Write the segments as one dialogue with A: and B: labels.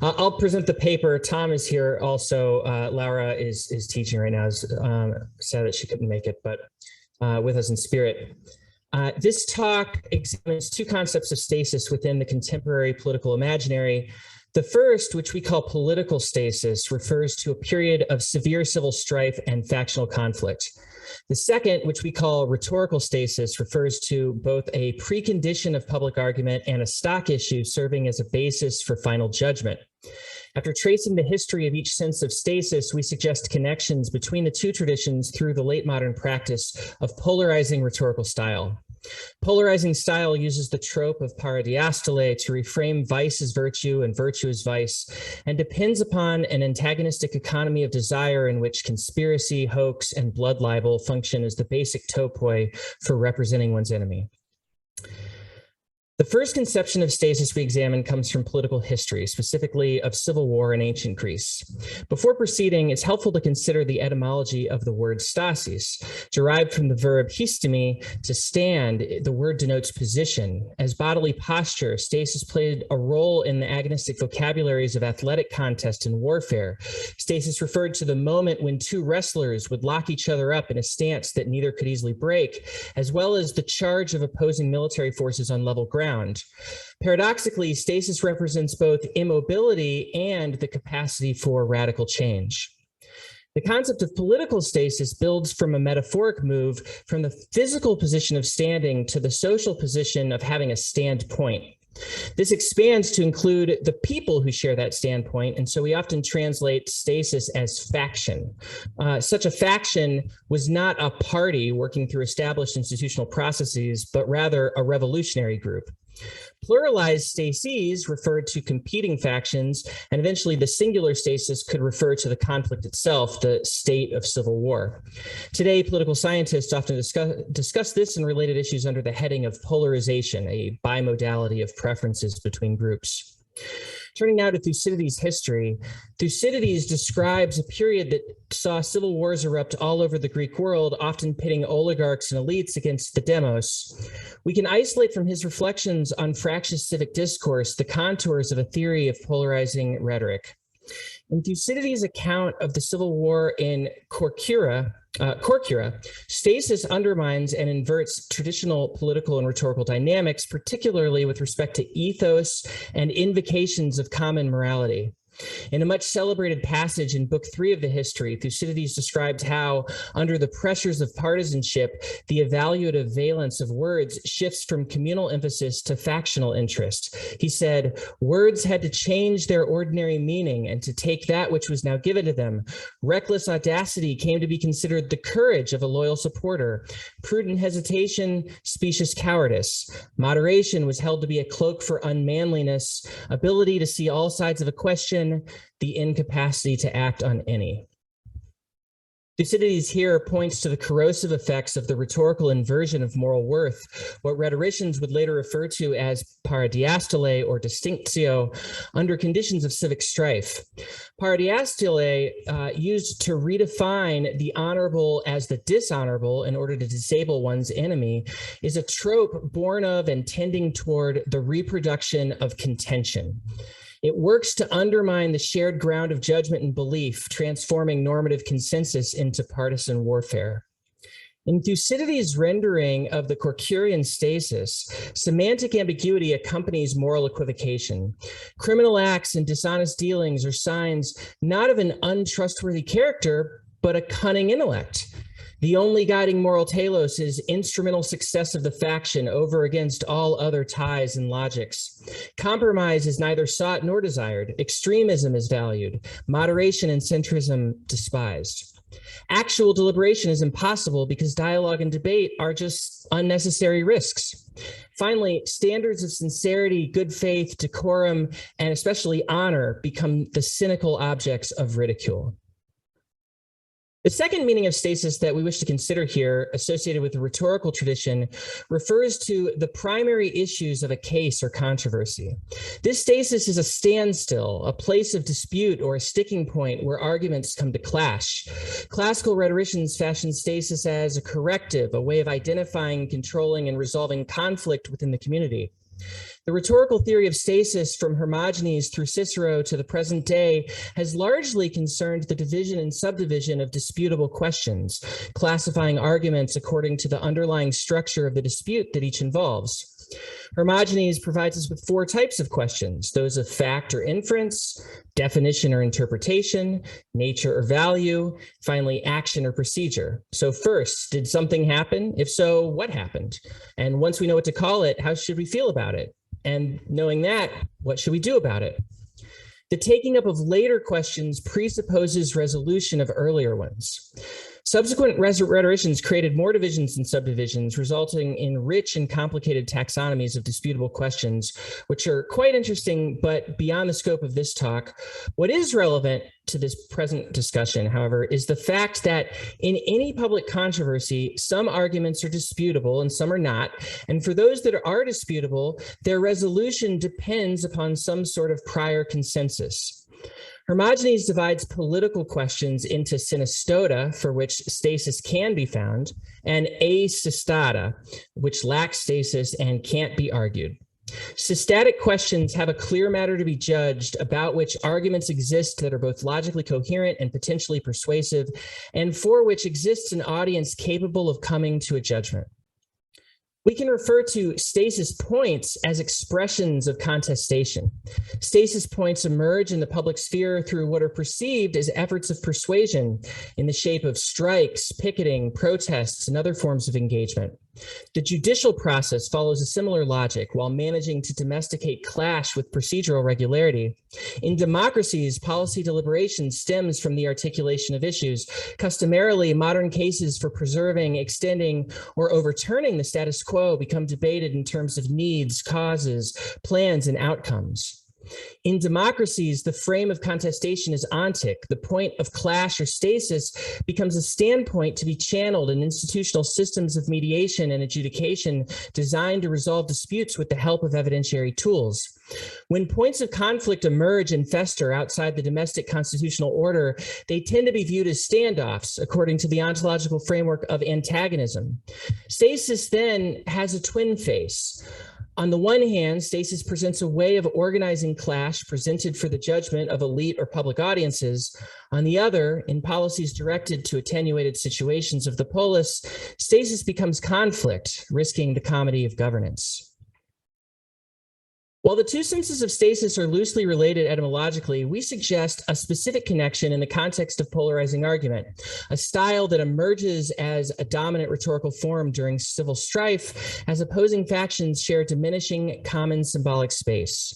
A: I'll present the paper. Tom is here also. Laura is teaching right now. Sad that she couldn't make it, but with us in spirit. This talk examines two concepts of stasis within the contemporary political imaginary. The first, which we call political stasis, refers to a period of severe civil strife and factional conflict. The second, which we call rhetorical stasis, refers to both a precondition of public argument and a stock issue serving as a basis for final judgment. After tracing the history of each sense of stasis, we suggest connections between the two traditions through the late modern practice of polarizing rhetorical style. Polarizing style uses the trope of paradiastole to reframe vice as virtue and virtue as vice, and depends upon an antagonistic economy of desire in which conspiracy, hoax, and blood libel function as the basic topoi for representing one's enemy. The first conception of stasis we examine comes from political history, specifically of civil war in ancient Greece. Before proceeding, it's helpful to consider the etymology of the word stasis. Derived from the verb histemi, to stand, the word denotes position. As bodily posture, stasis played a role in the agonistic vocabularies of athletic contest and warfare. Stasis referred to the moment when two wrestlers would lock each other up in a stance that neither could easily break, as well as the charge of opposing military forces on level ground. Paradoxically, stasis represents both immobility and the capacity for radical change. The concept of political stasis builds from a metaphoric move from the physical position of standing to the social position of having a standpoint. This expands to include the people who share that standpoint, and so we often translate stasis as faction. Such a faction was not a party working through established institutional processes, but rather a revolutionary group. Pluralized stases referred to competing factions, and eventually the singular stasis could refer to the conflict itself, the state of civil war. Today, political scientists often discuss this and related issues under the heading of polarization, a bimodality of preferences between groups. Turning now to Thucydides' history, Thucydides describes a period that saw civil wars erupt all over the Greek world, often pitting oligarchs and elites against the demos. We can isolate from his reflections on fractious civic discourse the contours of a theory of polarizing rhetoric. In Thucydides' account of the civil war in Corcyra, stasis undermines and inverts traditional political and rhetorical dynamics, particularly with respect to ethos and invocations of common morality. In a much celebrated passage in Book 3 of the History, Thucydides describes how, under the pressures of partisanship, the evaluative valence of words shifts from communal emphasis to factional interest. He said, "Words had to change their ordinary meaning and to take that which was now given to them. Reckless audacity came to be considered the courage of a loyal supporter. Prudent hesitation, specious cowardice. Moderation was held to be a cloak for unmanliness. Ability to see all sides of a question, the incapacity to act on any." Thucydides here points to the corrosive effects of the rhetorical inversion of moral worth, what rhetoricians would later refer to as paradiastole or distinctio, under conditions of civic strife. Paradiastole, used to redefine the honorable as the dishonorable in order to disable one's enemy, is a trope born of and tending toward the reproduction of contention. It works to undermine the shared ground of judgment and belief, transforming normative consensus into partisan warfare. In Thucydides' rendering of the Corcyrian stasis, semantic ambiguity accompanies moral equivocation. Criminal acts and dishonest dealings are signs not of an untrustworthy character, but a cunning intellect. The only guiding moral telos is instrumental success of the faction over against all other ties and logics. Compromise is neither sought nor desired. Extremism is valued. Moderation and centrism despised. Actual deliberation is impossible because dialogue and debate are just unnecessary risks. Finally, standards of sincerity, good faith, decorum, and especially honor become the cynical objects of ridicule. The second meaning of stasis that we wish to consider here, associated with the rhetorical tradition, refers to the primary issues of a case or controversy. This stasis is a standstill, a place of dispute or a sticking point where arguments come to clash. Classical rhetoricians fashion stasis as a corrective, a way of identifying, controlling, and resolving conflict within the community. The rhetorical theory of stasis from Hermogenes through Cicero to the present day has largely concerned the division and subdivision of disputable questions, classifying arguments according to the underlying structure of the dispute that each involves. Hermogenes provides us with 4 types of questions: those of fact or inference, definition or interpretation, nature or value, finally action or procedure. So first, did something happen? If so, what happened? And once we know what to call it, how should we feel about it? And knowing that, what should we do about it? The taking up of later questions presupposes resolution of earlier ones. Subsequent rhetoricians created more divisions and subdivisions, resulting in rich and complicated taxonomies of disputable questions, which are quite interesting, but beyond the scope of this talk. What is relevant to this present discussion, however, is the fact that in any public controversy, some arguments are disputable and some are not. And for those that are disputable, their resolution depends upon some sort of prior consensus. Hermogenes divides political questions into synestota, for which stasis can be found, and asystata, which lacks stasis and can't be argued. Systatic questions have a clear matter to be judged, about which arguments exist that are both logically coherent and potentially persuasive, and for which exists an audience capable of coming to a judgment. We can refer to stasis points as expressions of contestation. Stasis points emerge in the public sphere through what are perceived as efforts of persuasion in the shape of strikes, picketing, protests, and other forms of engagement. The judicial process follows a similar logic while managing to domesticate clash with procedural regularity. In democracies, policy deliberation stems from the articulation of issues. Customarily, modern cases for preserving, extending, or overturning the status quo become debated in terms of needs, causes, plans, and outcomes. In democracies, the frame of contestation is ontic. The point of clash or stasis becomes a standpoint to be channeled in institutional systems of mediation and adjudication designed to resolve disputes with the help of evidentiary tools. When points of conflict emerge and fester outside the domestic constitutional order, they tend to be viewed as standoffs, according to the ontological framework of antagonism. Stasis then has a twin face. On the one hand, stasis presents a way of organizing clash presented for the judgment of elite or public audiences. On the other, in policies directed to attenuated situations of the polis, stasis becomes conflict, risking the comedy of governance. While the two senses of stasis are loosely related etymologically, we suggest a specific connection in the context of polarizing argument, a style that emerges as a dominant rhetorical form during civil strife as opposing factions share diminishing common symbolic space.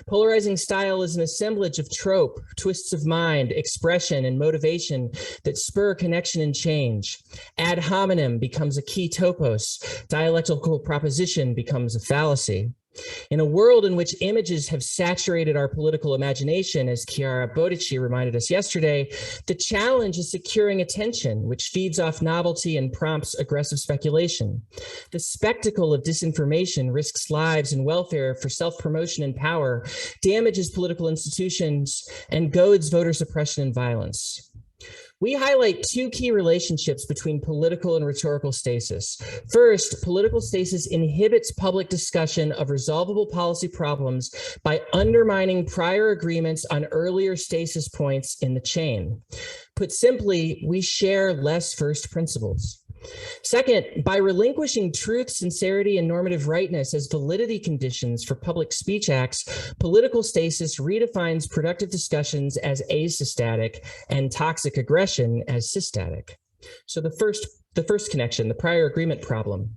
A: Polarizing style is an assemblage of trope, twists of mind, expression, and motivation that spur connection and change. Ad hominem becomes a key topos. Dialectical proposition becomes a fallacy. In a world in which images have saturated our political imagination, as Chiara Bodici reminded us yesterday, the challenge is securing attention, which feeds off novelty and prompts aggressive speculation. The spectacle of disinformation risks lives and welfare for self-promotion and power, damages political institutions, and goads voter suppression and violence. We highlight two key relationships between political and rhetorical stasis. First, political stasis inhibits public discussion of resolvable policy problems by undermining prior agreements on earlier stasis points in the chain. Put simply, we share less first principles. Second, by relinquishing truth, sincerity, and normative rightness as validity conditions for public speech acts, political stasis redefines productive discussions as asystatic and toxic aggression as systatic. So the first connection, the prior agreement problem.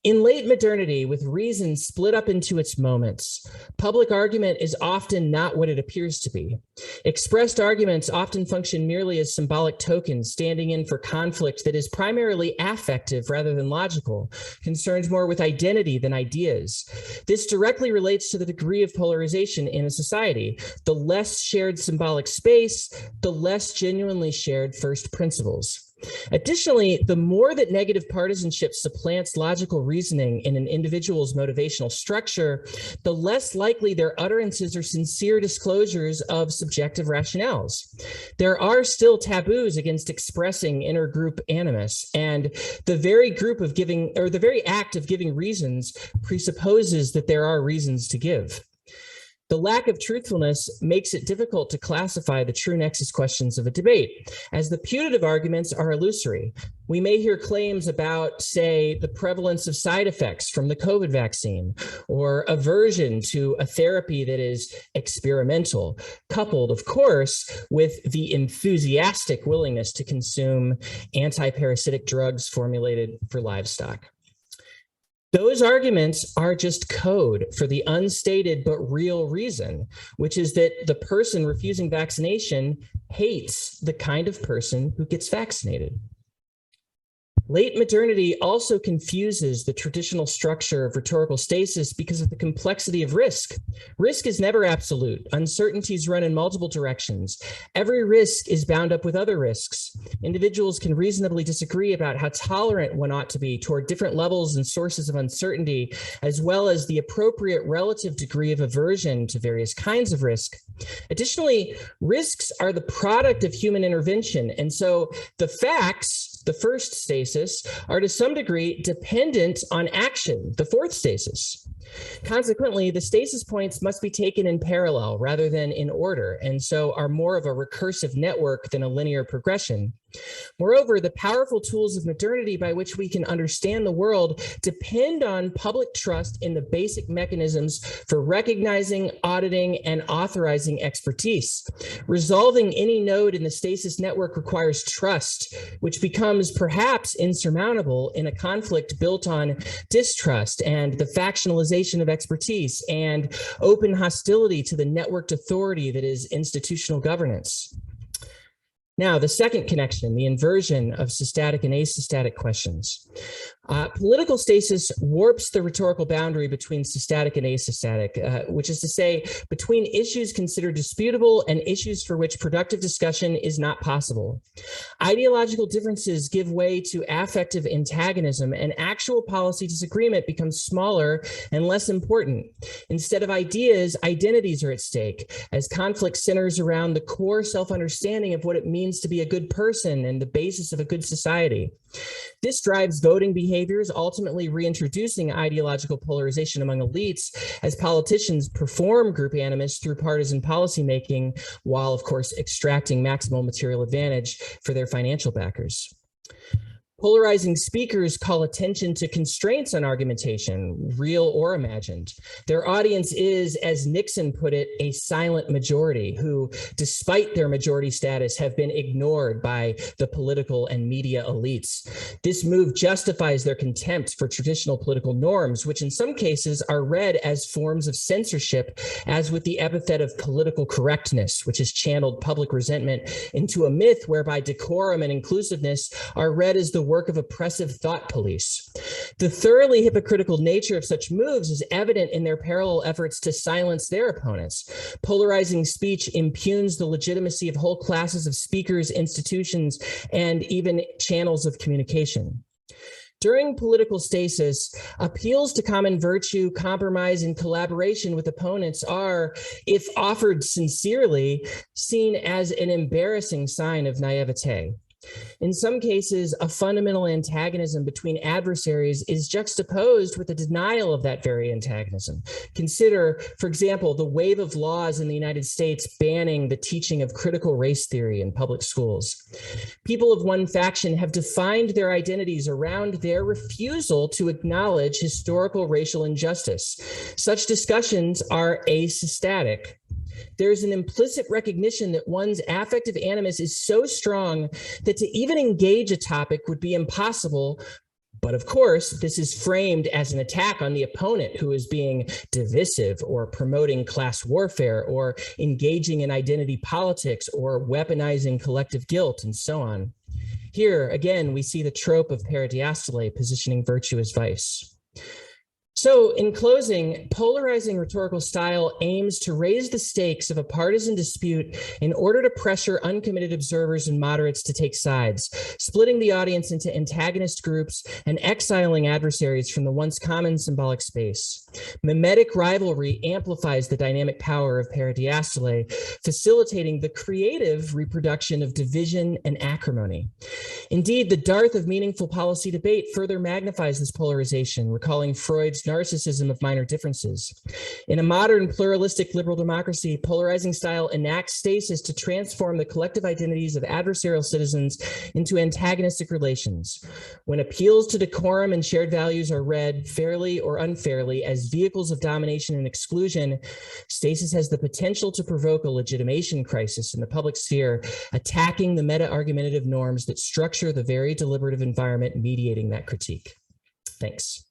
A: In late modernity, with reason split up into its moments, public argument is often not what it appears to be. Expressed arguments often function merely as symbolic tokens, standing in for conflict that is primarily affective rather than logical, concerned more with identity than ideas. This directly relates to the degree of polarization in a society. The less shared symbolic space, the less genuinely shared first principles. Additionally, the more that negative partisanship supplants logical reasoning in an individual's motivational structure, the less likely their utterances are sincere disclosures of subjective rationales. There are still taboos against expressing intergroup animus, and the very act of giving reasons presupposes that there are reasons to give. The lack of truthfulness makes it difficult to classify the true nexus questions of a debate, as the putative arguments are illusory. We may hear claims about, say, the prevalence of side effects from the COVID vaccine, or aversion to a therapy that is experimental, coupled, of course, with the enthusiastic willingness to consume anti-parasitic drugs formulated for livestock. Those arguments are just code for the unstated but real reason, which is that the person refusing vaccination hates the kind of person who gets vaccinated. Late modernity also confuses the traditional structure of rhetorical stasis because of the complexity of risk. Risk is never absolute. Uncertainties run in multiple directions. Every risk is bound up with other risks. Individuals can reasonably disagree about how tolerant one ought to be toward different levels and sources of uncertainty, as well as the appropriate relative degree of aversion to various kinds of risk. Additionally, risks are the product of human intervention, and so the facts, the first stasis, are to some degree dependent on action, the fourth stasis. Consequently, the stasis points must be taken in parallel rather than in order, and so are more of a recursive network than a linear progression. Moreover, the powerful tools of modernity by which we can understand the world depend on public trust in the basic mechanisms for recognizing, auditing, and authorizing expertise. Resolving any node in the stasis network requires trust, which becomes perhaps insurmountable in a conflict built on distrust and the factionalization of expertise and open hostility to the networked authority that is institutional governance. Now, the second connection, the inversion of systatic and asystatic questions. Political stasis warps the rhetorical boundary between systatic and asystatic, which is to say, between issues considered disputable and issues for which productive discussion is not possible. Ideological differences give way to affective antagonism, and actual policy disagreement becomes smaller and less important. Instead of ideas, identities are at stake, as conflict centers around the core self-understanding of what it means to be a good person and the basis of a good society. This drives voting behaviors, ultimately reintroducing ideological polarization among elites as politicians perform group animus through partisan policymaking, while, of course, extracting maximal material advantage for their financial backers. Polarizing speakers call attention to constraints on argumentation, real or imagined. Their audience is, as Nixon put it, a silent majority who, despite their majority status, have been ignored by the political and media elites. This move justifies their contempt for traditional political norms, which in some cases are read as forms of censorship, as with the epithet of political correctness, which has channeled public resentment into a myth whereby decorum and inclusiveness are read as the work of oppressive thought police. The thoroughly hypocritical nature of such moves is evident in their parallel efforts to silence their opponents. Polarizing speech impugns the legitimacy of whole classes of speakers, institutions, and even channels of communication. During political stasis, appeals to common virtue, compromise, and collaboration with opponents are, if offered sincerely, seen as an embarrassing sign of naivete. In some cases, a fundamental antagonism between adversaries is juxtaposed with a denial of that very antagonism. Consider, for example, the wave of laws in the United States banning the teaching of critical race theory in public schools. People of one faction have defined their identities around their refusal to acknowledge historical racial injustice. Such discussions are asystatic. There's an implicit recognition that one's affective animus is so strong that to even engage a topic would be impossible. But of course, this is framed as an attack on the opponent who is being divisive or promoting class warfare or engaging in identity politics or weaponizing collective guilt and so on. Here, again, we see the trope of paradiastole positioning virtue as vice. So in closing, polarizing rhetorical style aims to raise the stakes of a partisan dispute in order to pressure uncommitted observers and moderates to take sides, splitting the audience into antagonist groups and exiling adversaries from the once common symbolic space. Mimetic rivalry amplifies the dynamic power of paradiastole, facilitating the creative reproduction of division and acrimony. Indeed, the dearth of meaningful policy debate further magnifies this polarization, recalling Freud's narcissism of minor differences. In a modern pluralistic liberal democracy, polarizing style enacts stasis to transform the collective identities of adversarial citizens into antagonistic relations. When appeals to decorum and shared values are read, fairly or unfairly, as vehicles of domination and exclusion, stasis has the potential to provoke a legitimation crisis in the public sphere, attacking the meta-argumentative norms that structure the very deliberative environment mediating that critique. Thanks.